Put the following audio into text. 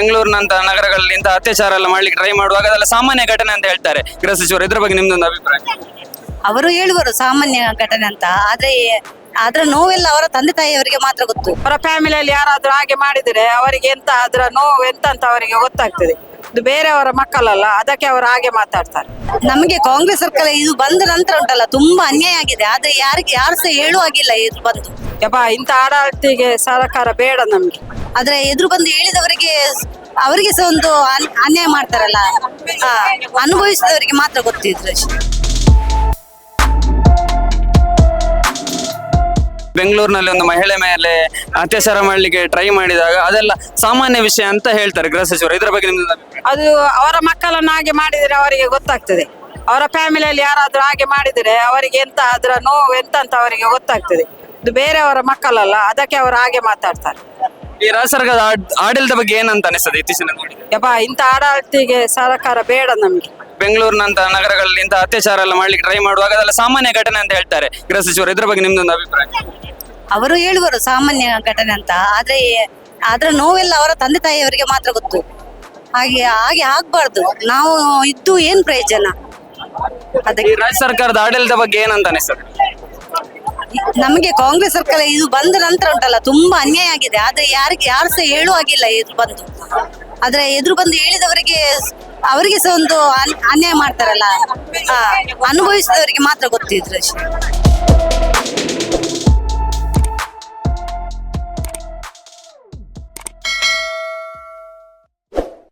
ಬೆಂಗಳೂರಿನಂತ ನಗರಗಳಲ್ಲಿ ಇಂಥ ಅತ್ಯಾಚಾರ ಎಲ್ಲ ಮಾಡ್ಲಿಕ್ಕೆ ಟ್ರೈ ಮಾಡುವಾಗ ಅದೆಲ್ಲ ಸಾಮಾನ್ಯ ಘಟನೆ ಅಂತ ಹೇಳ್ತಾರೆ ಗೃಹ ಸಚಿವರು. ಇದ್ರ ಬಗ್ಗೆ ನಿಮ್ದೊಂದು ಅಭಿಪ್ರಾಯ? ಅವರು ಹೇಳುವರು ಸಾಮಾನ್ಯ ಘಟನೆ ಅಂತ, ಆದ್ರೆ ಅದರ ನೋವೆಲ್ಲ ಅವರ ತಂದೆ ತಾಯಿಯವರಿಗೆ ಮಾತ್ರ ಗೊತ್ತು. ಅವರ ಫ್ಯಾಮಿಲಿಯಲ್ಲಿ ಯಾರಾದ್ರೂ ಹಾಗೆ ಮಾಡಿದರೆ ಅವರಿಗೆ ಎಂತ ಅದರ ನೋವು ಎಂತ ಅಂತ ಅವರಿಗೆ ಗೊತ್ತಾಗ್ತದೆ. ಇದು ಬೇರೆಯವರ ಮಕ್ಕಳಲ್ಲ, ಅದಕ್ಕೆ ಅವರು ಹಾಗೆ ಮಾತಾಡ್ತಾರೆ. ನಮಗೆ ಕಾಂಗ್ರೆಸ್ ಸರ್ಕಾರ ಇದು ಬಂದ ನಂತರ ಉಂಟಲ್ಲ ತುಂಬಾ ಅನ್ಯಾಯ ಆಗಿದೆ, ಆದ್ರೆ ಯಾರು ಸಹ ಹೇಳುವಾಗಿಲ್ಲ ಇದು ಬಂದು. ಯಪ್ಪ, ಇಂಥ ಆಡಳಿತಿಗೆ ಸರ್ಕಾರ ಬೇಡ ನಮ್ಗೆ. ಆದ್ರೆ ಎದುರು ಬಂದು ಹೇಳಿದವರಿಗೆ ಅವರಿಗೆ ಸಹ ಒಂದು ಅನ್ಯಾಯ ಮಾಡ್ತಾರಲ್ಲ, ಅನುಭವಿಸಿದವರಿಗೆ ಮಾತ್ರ ಗೊತ್ತಿದ್ರು ಅಷ್ಟೇ. ಬೆಂಗಳೂರಿನಲ್ಲಿ ಒಂದು ಮಹಿಳೆ ಮೇಲೆ ಅತ್ಯಾಚಾರ ಮಾಡ್ಲಿಕ್ಕೆ ಟ್ರೈ ಮಾಡಿದಾಗ ಅದೆಲ್ಲ ಸಾಮಾನ್ಯ ವಿಷಯ ಅಂತ ಹೇಳ್ತಾರೆ ಗೃಹ ಸಚಿವರು. ಇದ್ರ ಬಗ್ಗೆ ನಿಮ್ದು ಅಭಿಪ್ರಾಯ? ಅದು ಅವರ ಮಕ್ಕಳನ್ನು ಹಾಗೆ ಮಾಡಿದರೆ ಅವರಿಗೆ ಗೊತ್ತಾಗ್ತದೆ. ಅವರ ಫ್ಯಾಮಿಲಿಯಲ್ಲಿ ಯಾರಾದ್ರೂ ಹಾಗೆ ಮಾಡಿದರೆ ಅವರಿಗೆ ಎಂತ ಅದರ ನೋವು ಎಂತ ಅಂತ ಅವರಿಗೆ ಗೊತ್ತಾಗ್ತದೆ. ಇದು ಬೇರೆಯವರ ಮಕ್ಕಳಲ್ಲ, ಅದಕ್ಕೆ ಅವರು ಹಾಗೆ ಮಾತಾಡ್ತಾರೆ. ಈ ರಾಜ್ಯ ಸರ್ಕಾರದ ಆಡಳಿತ ಬಗ್ಗೆ ಏನಂತ ಅನಿಸ್ತದೆ ಇತ್ತೀಚಿನ ನೋಡಿ? ಯಪ್ಪ, ಇಂಥ ಆಡಳಿತಿಗೆ ಸರ್ಕಾರ ಬೇಡ ನಮ್ಗೆ. ಬೆಂಗಳೂರಿನಂತ ನಗರಗಳಲ್ಲಿ ಇಂಥ ಅತ್ಯಾಚಾರ ಎಲ್ಲ ಮಾಡ್ಲಿಕ್ಕೆ ಟ್ರೈ ಮಾಡುವಾಗ ಅದೆಲ್ಲ ಸಾಮಾನ್ಯ ಘಟನೆ ಅಂತ ಹೇಳ್ತಾರೆ ಗೃಹ ಸಚಿವರು. ಇದ್ರ ಬಗ್ಗೆ ನಿಮ್ದೊಂದು ಅಭಿಪ್ರಾಯ? ಅವರು ಹೇಳುವರು ಸಾಮಾನ್ಯ ಘಟನೆ ಅಂತ, ಆದ್ರೆ ಅದರ ನೋವೆಲ್ಲ ಅವರ ತಂದೆ ತಾಯಿಯವರಿಗೆ ಮಾತ್ರ ಗೊತ್ತು. ಹಾಗೆ ಆಗ್ಬಾರ್ದು. ನಾವು ಇದ್ದು ಏನ್ ಪ್ರಯೋಜನ? ಈ ಅದಕ್ಕೆ ರಾಜ್ಯ ಸರ್ಕಾರದ ಆಡಳಿತ ಬಗ್ಗೆ ಏನಂತ ಅನಿಸ್ತದೆ? ನಮಗೆ ಕಾಂಗ್ರೆಸ್ ಸರ್ಕಾರ ಇದು ಬಂದ ನಂತರ ಉಂಟಲ್ಲ ತುಂಬಾ ಅನ್ಯಾಯ ಆಗಿದೆ, ಆದ್ರೆ ಯಾರು ಸಹ ಹೇಳುವಾಗಿಲ್ಲ ಇದು ಬಂದು. ಆದ್ರೆ ಎದುರು ಬಂದು ಹೇಳಿದವರಿಗೆ ಅವರಿಗೆ ಸಹ ಒಂದು ಅನ್ಯಾಯ ಮಾಡ್ತಾರಲ್ಲ, ಅನುಭವಿಸಿದವರಿಗೆ ಮಾತ್ರ ಗೊತ್ತಿದ್ರು ಅಷ್ಟೇ.